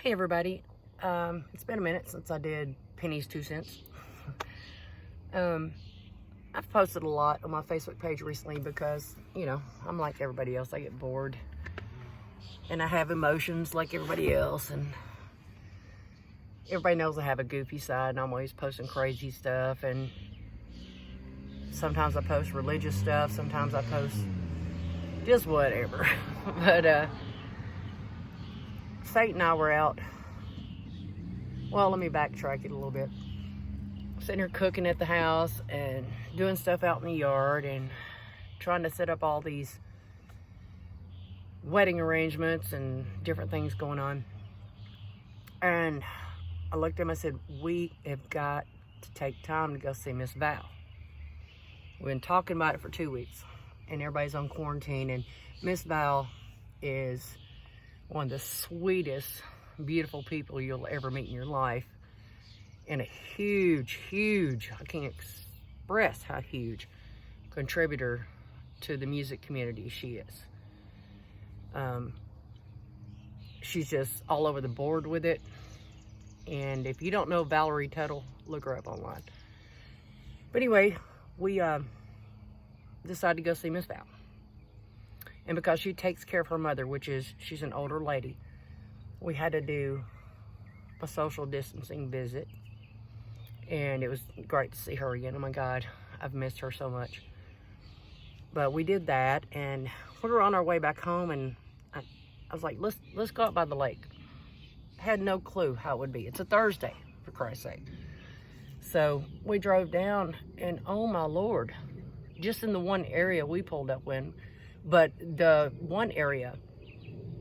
Hey everybody, it's been a minute since I did Penny's 2 cents. I've posted a lot on my Facebook page recently because, you know, I'm like everybody else. I get bored and I have emotions like everybody else, and everybody knows I have a goofy side and I'm always posting crazy stuff, and sometimes I post religious stuff, sometimes I post just whatever. But Sate and I were out. Well, let me backtrack it a little bit. Sitting here cooking at the house and doing stuff out in the yard and trying to set up all these wedding arrangements and different things going on. And I looked at him and I said, we have got to take time to go see Miss Val. We've been talking about it for 2 weeks and everybody's on quarantine, and Miss Val is one of the sweetest, beautiful people you'll ever meet in your life, and a huge, I can't express how huge contributor to the music community she is. She's just all over the board with it, and if you don't know Valerie Tuttle, look her up online. But anyway, we decided to go see Miss Val. And because she takes care of her mother, which is, she's an older lady, we had to do a social distancing visit. And it was great to see her again. Oh my God, I've missed her so much. But we did that, and we were on our way back home, and I was like, let's go out by the lake. Had no clue how it would be. It's a Thursday, for Christ's sake. So we drove down, and oh my Lord, just in the one area we pulled up in, but the one area,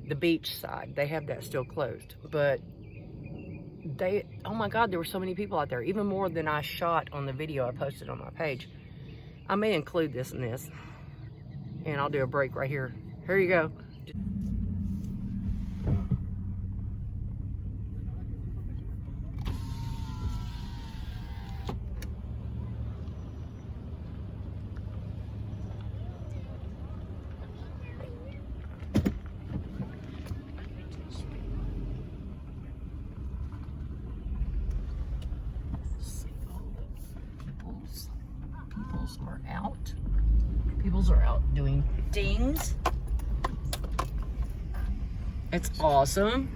the beach side, they have that still closed. But oh my God, there were so many people out there, even more than I shot on the video I posted on my page. I may include this in this, and I'll do a break right here. Here you go. Peoples are out. Peoples are out doing things. It's awesome.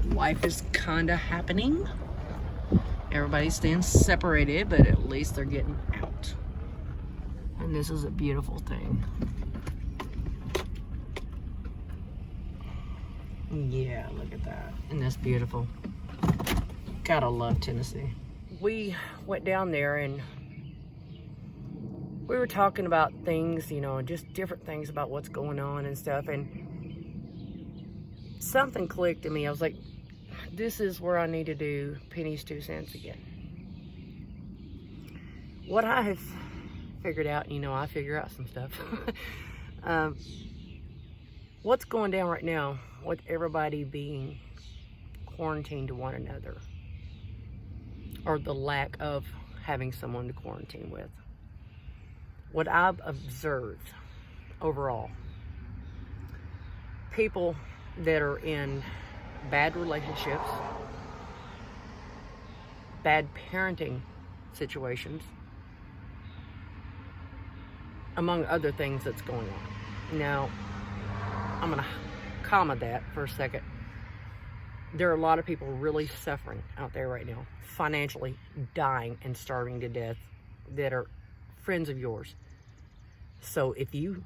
Life is kind of happening. Everybody's staying separated, but at least they're getting out. And this is a beautiful thing. Yeah, look at that. Isn't this beautiful? Gotta love Tennessee. We went down there and we were talking about things, you know, just different things about what's going on and stuff, and something clicked in me. I was like, this is where I need to do Penny's 2 cents again. What I have figured out, you know, I figure out some stuff. What's going down right now with everybody being quarantined to one another, or the lack of having someone to quarantine with. What I've observed overall, people that are in bad relationships, bad parenting situations, among other things that's going on. Now, I'm gonna comma that for a second. There are a lot of people really suffering out there right now, financially dying and starving to death, that are friends of yours. So if you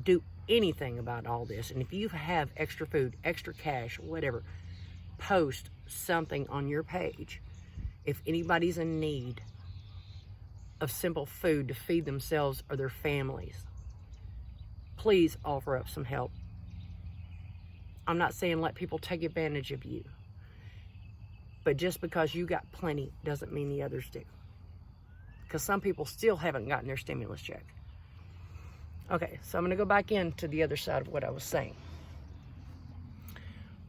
do anything about all this, and if you have extra food, extra cash, whatever, post something on your page. If anybody's in need of simple food to feed themselves or their families, please offer up some help. I'm not saying let people take advantage of you, but just because you got plenty doesn't mean the others do. Because some people still haven't gotten their stimulus check. Okay, so I'm going to go back into the other side of what I was saying.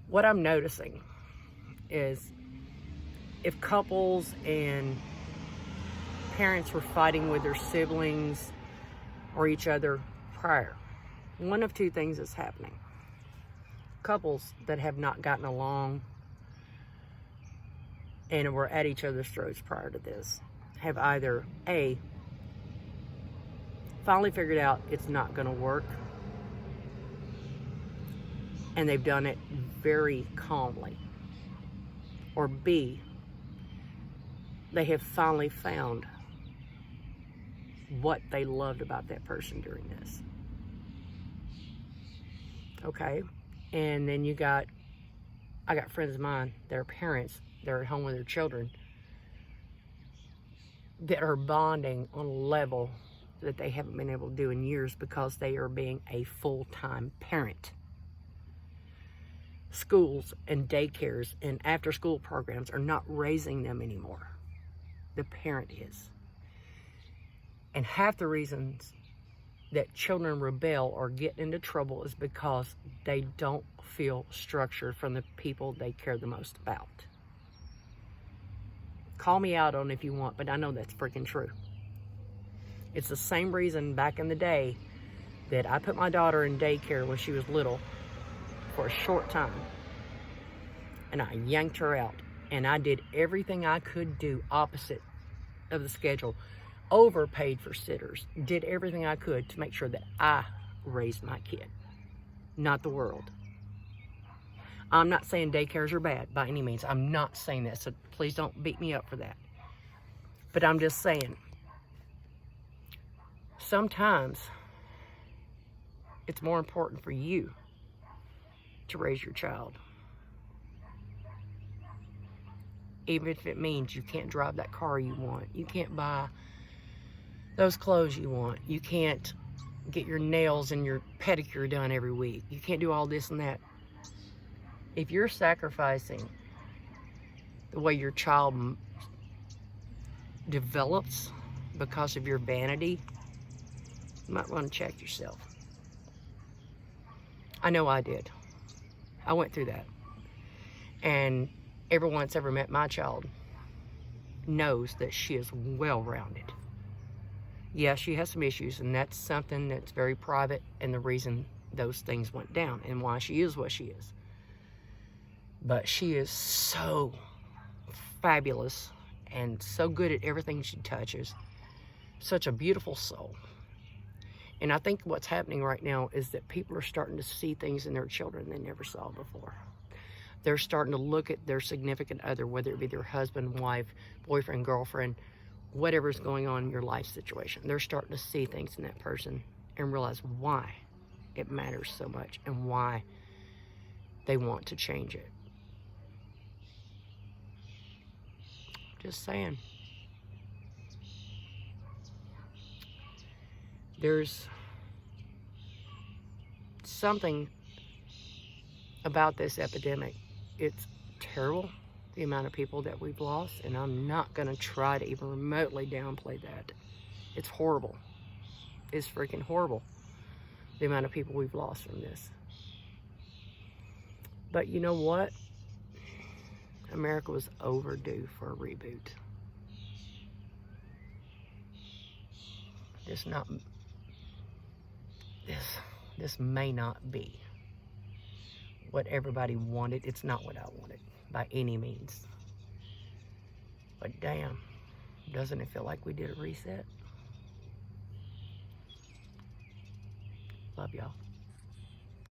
What I'm noticing is if couples and parents were fighting with their siblings or each other prior, one of two things is happening. couples that have not gotten along and were at each other's throats prior to this have either A, finally figured out it's not going to work, and they've done it very calmly, or B, they have finally found what they loved about that person during this. Okay? And then I got friends of mine that are parents, they're at home with their children, that are bonding on a level that they haven't been able to do in years because they are being a full-time parent. Schools and daycares and after-school programs are not raising them anymore. The parent is. And half the reasons that children rebel or get into trouble is because they don't feel structure from the people they care the most about. Call me out on it if you want, but I know that's freaking true. It's the same reason back in the day that I put my daughter in daycare when she was little for a short time. And I yanked her out. And I did everything I could do opposite of the schedule. Overpaid for sitters. Did everything I could to make sure that I raised my kid, not the world. I'm not saying daycares are bad by any means. I'm not saying that, so please don't beat me up for that. But I'm just saying, sometimes it's more important for you to raise your child. Even if it means you can't drive that car you want. You can't buy those clothes you want. You can't get your nails and your pedicure done every week. You can't do all this and that. If you're sacrificing the way your child develops because of your vanity, you might want to check yourself. I know I did. I went through that. And everyone that's ever met my child knows that she is well-rounded. Yeah, she has some issues, and that's something that's very private, and the reason those things went down and why she is what she is. But she is so fabulous and so good at everything she touches. Such a beautiful soul. And I think what's happening right now is that people are starting to see things in their children they never saw before. They're starting to look at their significant other, whether it be their husband, wife, boyfriend, girlfriend, whatever's going on in your life situation. They're starting to see things in that person and realize why it matters so much and why they want to change it. Just saying. There's something about this epidemic. It's terrible, the amount of people that we've lost, and I'm not going to try to even remotely downplay that. It's horrible. It's freaking horrible, the amount of people we've lost from this. But you know what? America was overdue for a reboot. This may not be what everybody wanted. It's not what I wanted by any means. But damn, doesn't it feel like we did a reset? Love y'all.